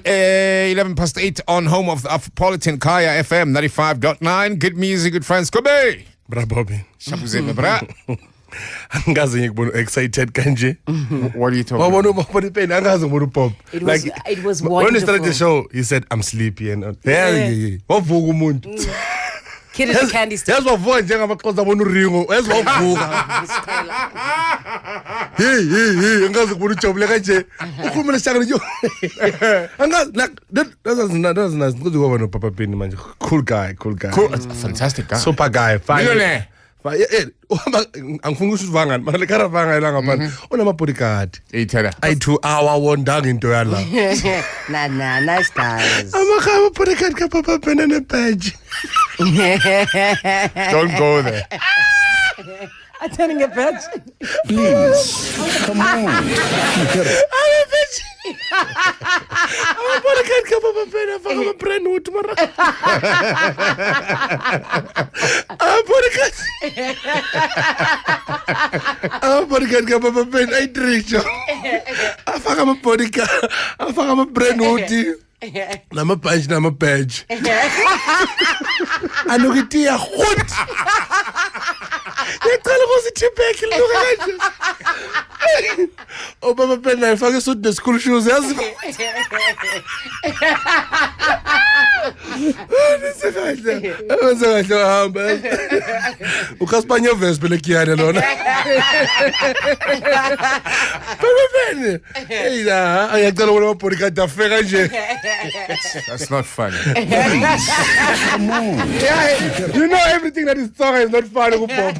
11:08 on home of the Afropolitan Kaya FM 95.9. Good music, good friends. Kobe. Bra Bobby. Shabuzebe, bra. Angazi ngikubona excited kanje. What are you talking about? Wabona pen angazi ngibona pop. It was wonderful. When he started the show, he said I'm sleepy and wavuka umuntu. Kid is a candy store. Yazi wavuka njengamaqoza bona uringo. Yazi wavuka. Hey, angazi ngibona ujabule kanje. Ukhuluma lesakhe nje. Angazi that's nice. Ngoba ngoba no Papa Penny manje. Cool guy. Cool. Fantastic guy. Super guy. Millionaire. Angifuna usivanga manje lekharavanga la ngapha unama bodyguard Ithela I 2 hour wondanga into yala Nah, nice guys. amakhaba bodyguard ka Papa Penny ne badge. Don't go there. I'm turning a badge. Please, come on. I'm a bitch. I'm a bodyguard ka Papa Penny for my brand new tomorrow. I'm a bodyguard. I'm a bodyguard ka Papa Penny. I drink you. I'm a bodyguard. I'm a brand new team. Nama punch, nama badge. Anokitia goed. Je kan gewoon zitten bekken, look. Oh, Papa Penny, I fucking suit the school shoes. This is right there. Ukaspanyo vest belekiane lona. Papa Penny. Hey, ayacela wona podcast afeka nje. That's not funny. Come on. Yeah, you know everything that is song is not funny go pop.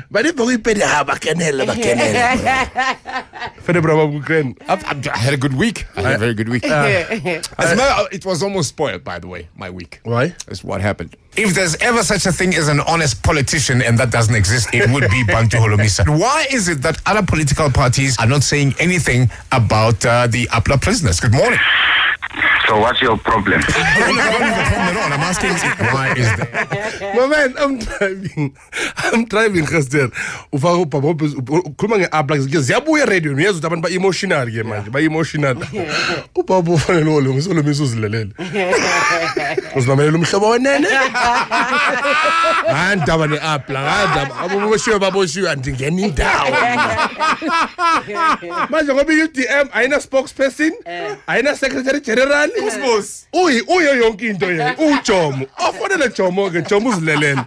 But if we pay the bakenela. Fede bravo Ukraine. I had a good week. I had a very good week. It was almost spoiled, by the way, my week. Why? That's what happened. If there's ever such a thing as an honest politician, and that doesn't exist, it would be Bantu Holomisa. Why is it that other political parties are not saying anything about the APLA prisoners? Good morning. So what's your problem? I don't have a problem at all. I'm asking, why is that? My man, I'm driving Khasder. Ufaka papa ukhuluma ngeAPLA ziyabuya radio uyazi ukuthi abantu ba emotional ke manje ba emotional. Upapa ufanele lo ngisolomisa uzilelele. Uzilamelela umhlobo wenene. Andaba neAPLA ngandaba aboboshiwe baboshiwe andingena indawo. Manje ngoba iUDM ayina spokesperson, ayina secretary general. Boss. Uyo yonke into yena uJomo ofonela Jomo ke Jomo uzilelela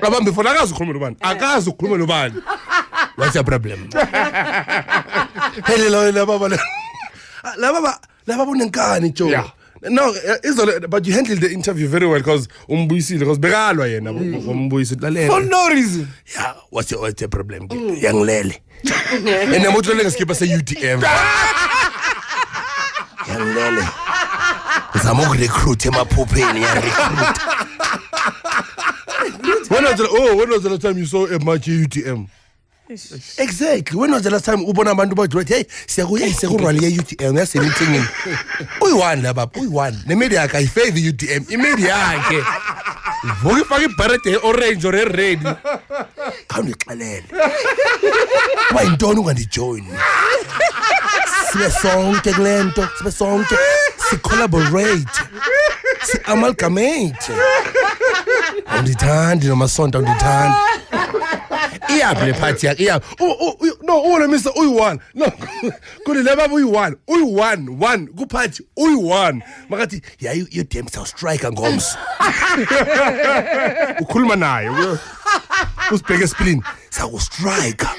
abambi ufuna akazi ukukhuluma nobani akazi ukukhuluma nobani what's your problem hello laba bonenkani Jo Yeah. No but you handled the interview very well because umbuyisile because bekalwa yena umbuyisile lalela For no reason. yeah what's your problem yangilele and namuthole ngeskipa seUDM yangilele Zama ukurecruit emaphupheni ya recruit. When was the last time you saw a match UTM? Exactly. When was the last time ubona abantu bathi hey siyakurwala UTM yasemithingini. Uyi1 la baba, uyi1. Nemedia yakhe ayifave UTM. Imedia yakhe. Vuka ifaka ibharet orange or red. Khawundixelele. Kuba intoni ungandijoin? Sibe sonke kulento, sibe sonke. Collaborate, amalgamate. Undithandi nomasonto undithandi. Iyaphi le party yakhe? No, ule Mr. Uyi1. No. Kule laba uyi1 kuphathi uyi1. Makathi yayi you damn South striker ngomso. Ukhuluma naye. Usibheke spleen. Sawu striker.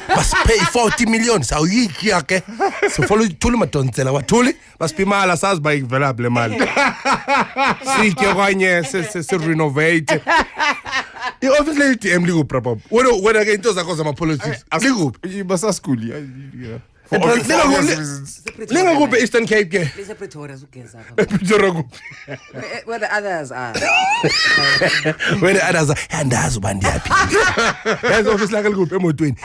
Basipay 40 million sawuyiki yake. So follow Thuli Madonsela wathuli basipimala sazi ba ivela le mali. Sitye kwanye se renovate. I-office le UDM likuphi baba? Wena ke into zakho zama politics. Likuphi? Basaschool. Linga kuphi Eastern Cape ke? Lisa Pretoria ukugeza. Pretoria kuphi? Where the others are. Where the others are. Andazi ubani yaphi. Yazi office lakhe likuphi emotweni?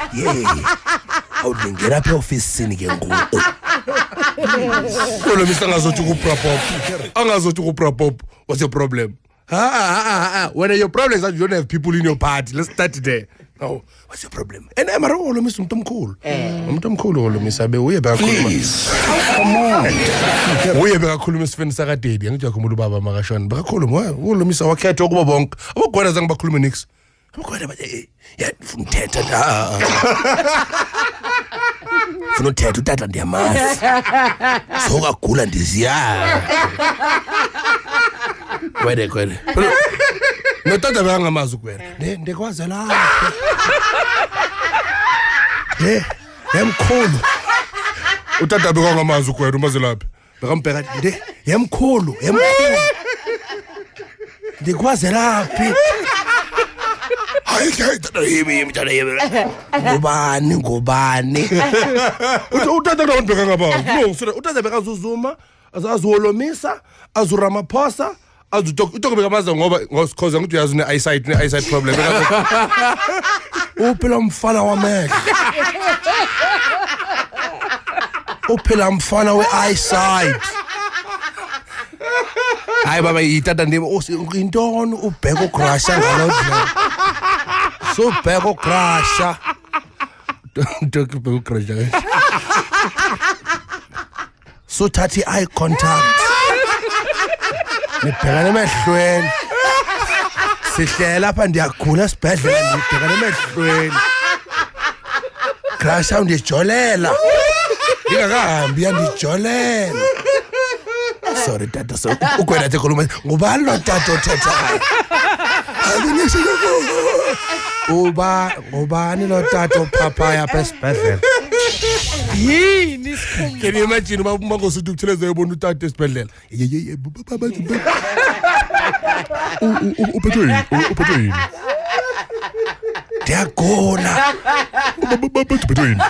Awudingera phe office sini ke ngoku. Lo misa ngazothi ukupra pop. Angazothi ukupra pop. What's your problem? When your problem is that you don't have people in your party. Let's start there. Oh, what's your problem? And I'm uHolomisa umuntu omkhulu. Umuntu omkhulu uHolomisa uye bekakhuluma. Please, come on. Uye bekakhuluma isifeni sakadedi. Angithi yakhumbula ubaba makashona. Bekakhuluma uHolomisa wakhetha ukuba bonke. Abagwena zange bakhulume nix. Abagwena bathi ya ufuna uthetha la. Ufuna uthetha utata ndiyamazi. Sokagula ndiziya. Kwede. Notata bangamazi ukwena. Ndekwaze la. Yemkhulu. Utata bekangamazi ukwena umaze lapha. Bekambheka yemkhulu. Ndikwaze laphi? Hayi tata yimi. Ngubani? Utata ndabeka ngaba. No, utata bekazuzuma, azuHolomisa, azuRamaphosa. Utoko bekamaza ngoba cause ngithi uyazi ne-eyesight problem. Uphela umfana wamehlo. Uphela umfana we-eyesight. Hayi baba itata ndimi intoni ubheka ucrasha ngalodlela. So ubheka ucrasha. Don't ubheka ucrasha. So thathi eye contact. Nibhekane emehlweni. Sihlela lapha ndiyagula esibhedlela ngibhekane emehlweni. Crash sound ijolela. Ngingakahambi yandijolela. Sorry tata so ukwena tekhuluma ngubani lo tata othethayo. Ubani lo tata opapaya esibhedlela. Yini isikhumbuzo? Can you imagine uma ngosithi ukutheleza yebona utata esibhedlela? Uphethwe yini? Ndiyagula. Uphethwe yini?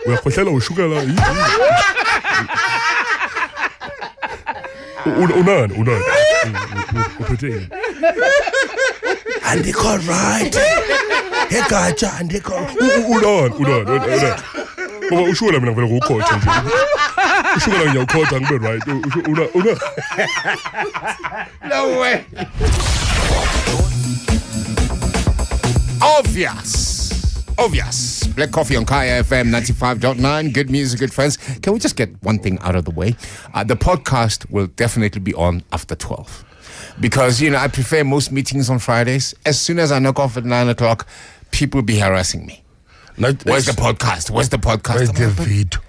Uyakhohlela ushukela yini? Unani? Uphethwe yini? Andikho right. Egatsha andikho. Unani. Baba ushukela mina ngivela ngokukhotha nje. Ushukela ngiyakhotha ngibe right. Una. No way. Obvious. Black Coffee on Kaya FM 95.9. Good music, good friends. Can we just get one thing out of the way? The podcast will definitely be on after 12. Because, I prefer most meetings on Fridays. As soon as I knock off at 9 o'clock, people be harassing me. Where's the podcast? Where's the podcast? Where's the video?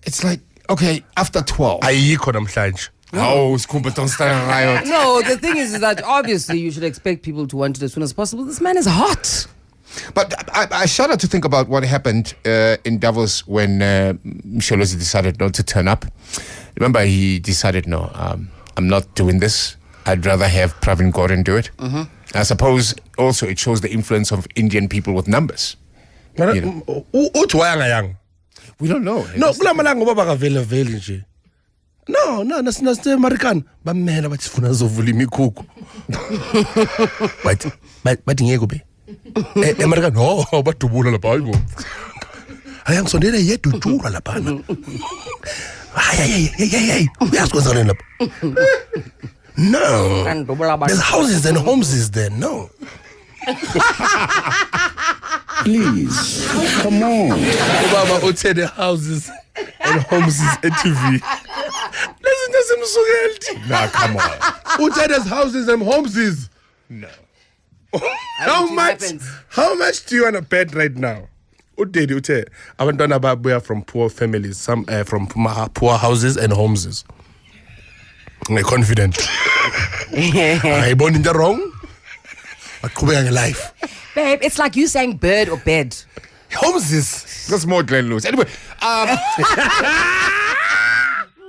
It's like, okay, after 12. Ayikho namhlanje. Oh, Skumba, don't start a riot. No, the thing is that obviously you should expect people to want it as soon as possible. This man is hot. But I shudder to think about what happened in Davos when Msholozi decided not to turn up. Remember, he decided, no, I'm not doing this. I'd rather have Pravin Gordhan do it. I suppose also it shows the influence of Indian people with numbers. Uthi wayangayanga. We don't know. No, kulamalanga ngoba bakavela nje. No, nasinaste American bamela bathi sifuna zovula imikhukhu. Bathi ngeke be. American no, badubula lapha hayibo. Ayangisondela yedudula lapha. Hey. Uyasikwenzana lapha. No. There's houses and homes there. No. Please, come on. Ubaba uthe the houses and homes at TV. Listen to Nah, come on. Uthe there's houses and homes. No. How much do you want to bet right now? Udedi uthe abantwana babuya from poor families, some from poor houses and homes. I'm confident. I born in the wrong. But life. Babe, it's like you saying bird or bed. Homes is. That's more Glenn Lewis. Anyway,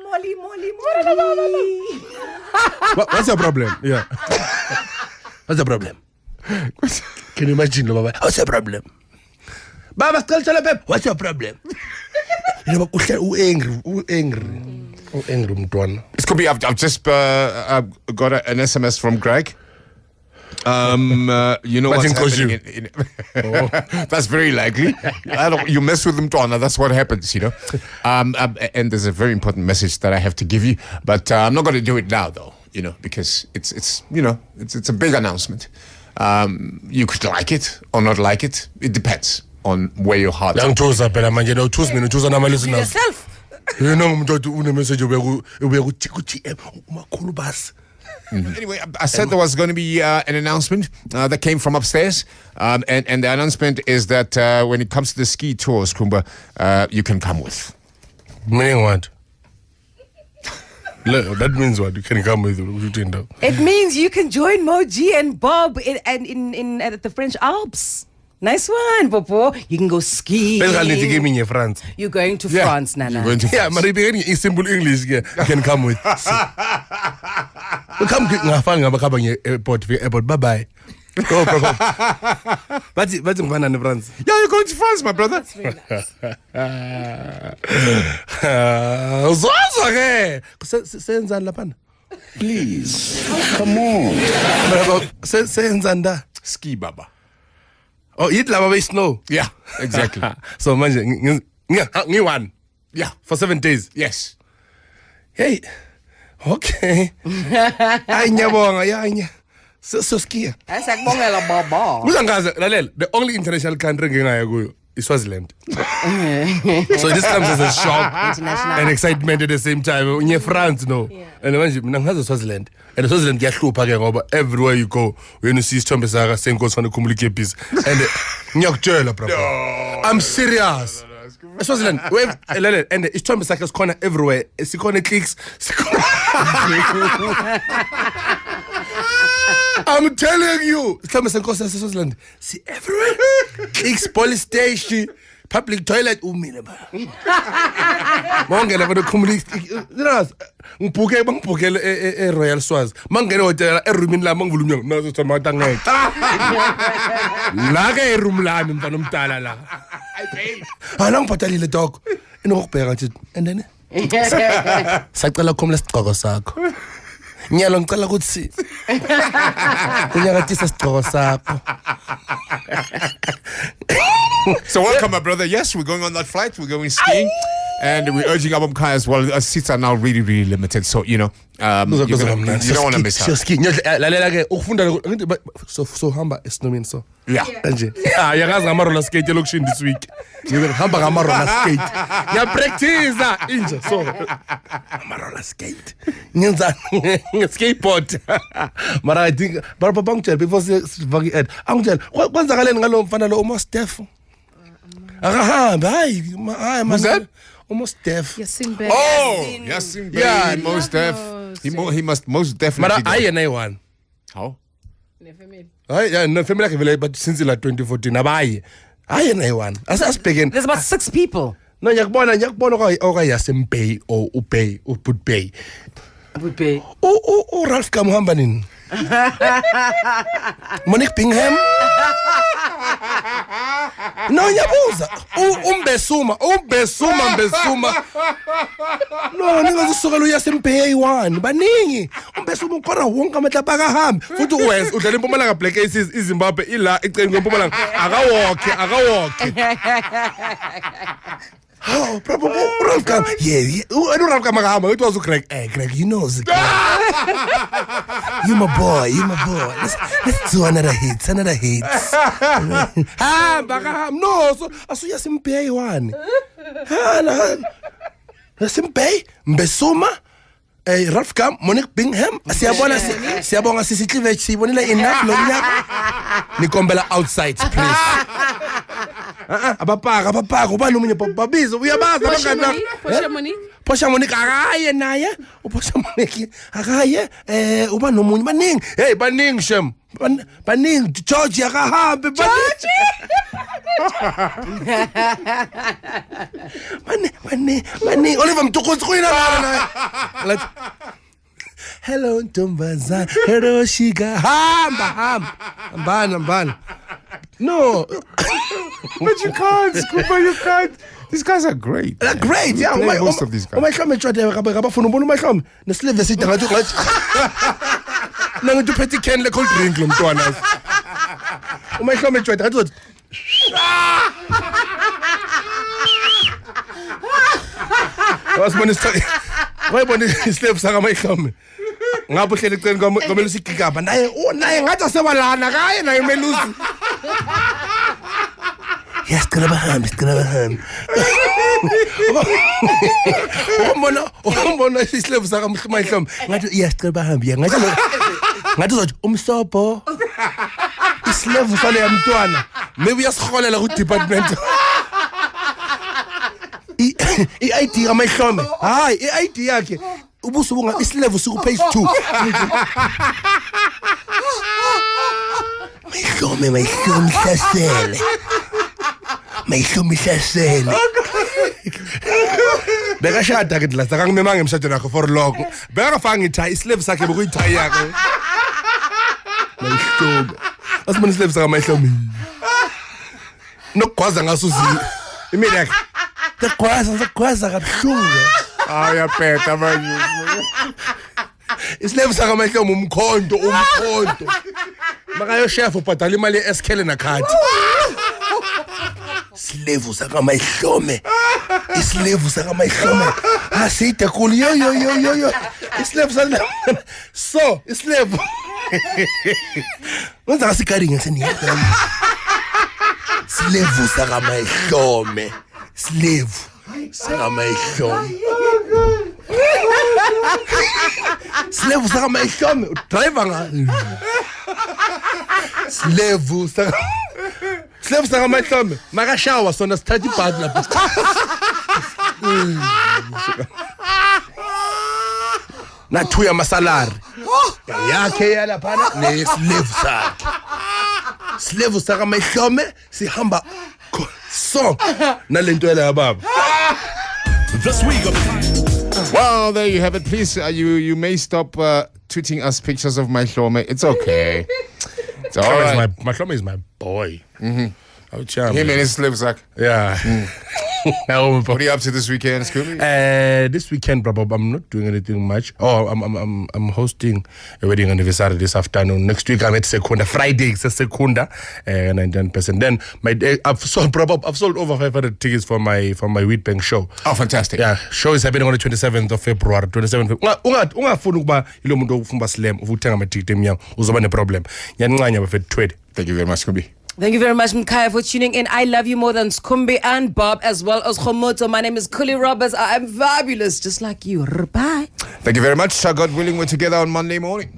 Molly. What's your problem? Yeah. What's the problem? Can you imagine, Baba? What's your problem? Baba, tell babe. What's your problem? Angry. Scooby, I've just got an SMS from Greg. You know what's happening That's very likely. You mess with them, Twana, that's what happens, and there's a very important message that I have to give you, but I'm not going to do it now, though, because it's a big announcement. You could like it or not like it. It depends on where your heart is. Angithusa phela manje no choose mina choose nama listeners. Yourself. You know umuntu othi une message ubuya ku GM umakhulu basi. Anyway, I said there was going to be an announcement that came from upstairs. And the announcement is that when it comes to the ski tours, Kumba, you can come with. Meaning what? That means what? You can come with. It means you can join Moji and Bob at the French Alps. Nice one, Popo. You can go skiing. France. You're going to France, Nana. You're going to Yeah, France. but in simple English, you can come with. Come airport. Bye bye. Go. But in France. Yeah, you're going to France, my brother. Please, come on. Ski Baba. Oh, eat lava snow. Yeah, exactly. So manje one. Yeah. For 7 days. Yes. Hey. Okay. Ay nyabonga yanya. So skier. Asakubongela baba. Uzangaza lalela, the only international country ngingaya kuyo is Swaziland. So this comes as a shock International. and excitement at the same time. Unye France no. And manje mina ngihaza Swaziland. And Swaziland kuyahlupha ke ngoba everywhere you go when you see isithombe saka senkosana kumulike and ngiyakutshela bro. I'm serious. Swaziland, lalela, and isithombe sakhe sikhona everywhere. Sikhona clicks. I'm telling you, isithombe senkosana Swaziland. See everywhere. Clicks, police station, public toilet umile ba. Mangena bado kumulike. Ngibhuke e Royal Swaz. Mangena hotel eroomini lami ngivula umnyango. Nazo thomata ngeke. La ke eroom lami mfana omdala la. Hala ngibhatalile dog. Inokubheka nje and then sacela khomla sigqoko sakho. Nyalo ngicela ukuthi unyakatisa sigqoko sakho. So welcome, my brother. Yes, we're going on that flight. We're going skiing. And we're urging Abam Kai as well. Our seats are now really, really limited. So, you know, you don't want to miss out. So hamba esnomini so. Yeah. Nje. Yeah, yakazi ngama roller skate elokishini this week. Hamba ngama roller skate. Ya practice inje so. Ngama roller skate. Ngenza skateboard. Mara I think baba bangitshela before sivaki ad. Angitshela kwenzakaleni ngalo mfana lo almost deaf. Akahamba hayi Who's that? Almost deaf. Yasin Bey. Oh, Yasin Bey, Yeah, most deaf. He must most definitely. Mara I and one. How? Hayi no family yakhe vele but since la 2014 abayi. Hayi one. Asibhekeni. There's about 6 people. No ngiyakubona okayasim Bey or ubay ubut Bey. Would be. U Ralph Kamuhamba nini? Monique Bingham? No ngiyabuza. Umbesuma. No ningazusuka lo Yasim Bey one. Baningi. Umbesuma ukora wonke amahlapa akahambi. Futhi uwes udlala eMpumalanga Black Aces iZimbabwe ila ecengwe eMpumalanga akawokhe. Oh, probably Ralph Kam. Yeah. I don't Ralph Kamagama. It was Greg. Hey, Greg, you know the You my boy. Let's do another hit. Bagam. No, so asu Yasim Bey one. Yasim Bey, Mbesuma, Ralph Kam, Monique Bingham. Siyabonga sisi cleavage sibonile enough lo nyaka. Nikombela outside, please. Abapaka ubani umunye babizo uyabaza abangana Posha Monique akaye naye uPosha Monique akaye uba nomunye baningi hey baningi shem baningi George akahambe baningi Oliver Mtukudzi kuyina naye Hello Ntombazana hello Shiga hamba No. But you can't, Scuba, you can't. These guys are great. They're great. Yeah, most of these guys. Umahlome tshwade ngabafuna ubona umahlome neslive sida ngathi nangithi uphethe can le cold drink lo mntwana. Umahlome tshwade ngathi wasibona isithole. Wayibona islive saka umahlome. ngapho uhlele eceleni komelusi igigaba naye ngathi asebalana kaye naye umelusi sicela bahambe umbona isilevu saka Mahlombe ngathi sicela bahambe ngathi uzothi umsobho isilevu sale yamntwana maybe uyasiholela ku department i-ID kaMahlombe hayi i-ID yakhe ubuso bunga isilevu siku page 2 Mahlombe hlasele bekashada ke last akangimemanga emshadweni wakhe for long bekafanga ithayi isilevu sakhe bekuyithayi yakhe Mahlombe asibona isilevu saka Mahlombe nokugwaza ngasuzi imini yakhe ngigwaza kabuhlungu Uyaphetha manje. isilevu saka Mahlombe umkhonto makayo chef ubhadala imali ye-SKL na card isilevu saka Mahlombe aside kulu yo isilevu sana so isilevu wenza ngasikari ngeseniyada isilevu saka Mahlombe Slevu saka Mahlombe driver nga Slevu saka Mahlombe makashawa sona sithatha ibhadi lapha nathuya amasalari yakhe yalaphana neslevu saka Mahlombe sihamba so nalento yala baba This week Well, there you have it. Please, you may stop tweeting us pictures of Mahlombe. It's okay. It's all right. Mahlombe is my boy. Him and his sleeve sack. Yeah. What are you up to this weekend, Scooby? This weekend, bro, I'm not doing anything much. Oh, I'm hosting a wedding anniversary this afternoon. Next week I'm at Secunda. Friday it's a Secunda, 99%. Then I've sold over 500 tickets for my Wheatbank show. Oh, fantastic! Yeah, show is happening on the 27th of February. 27th. Ungafuna ukuba ilo muntu ofumba slam uvuthenga ama-ticket emnyango uzoba ne-problem. Yancanya bafethu twede. Thank you very much, Scooby. Thank you very much, Mkaya, for tuning in. I love you more than Skumbi and Bob, as well as Khomoto. My name is Kuli Roberts. I am fabulous, just like you. Bye. Thank you very much. God willing, we're together on Monday morning.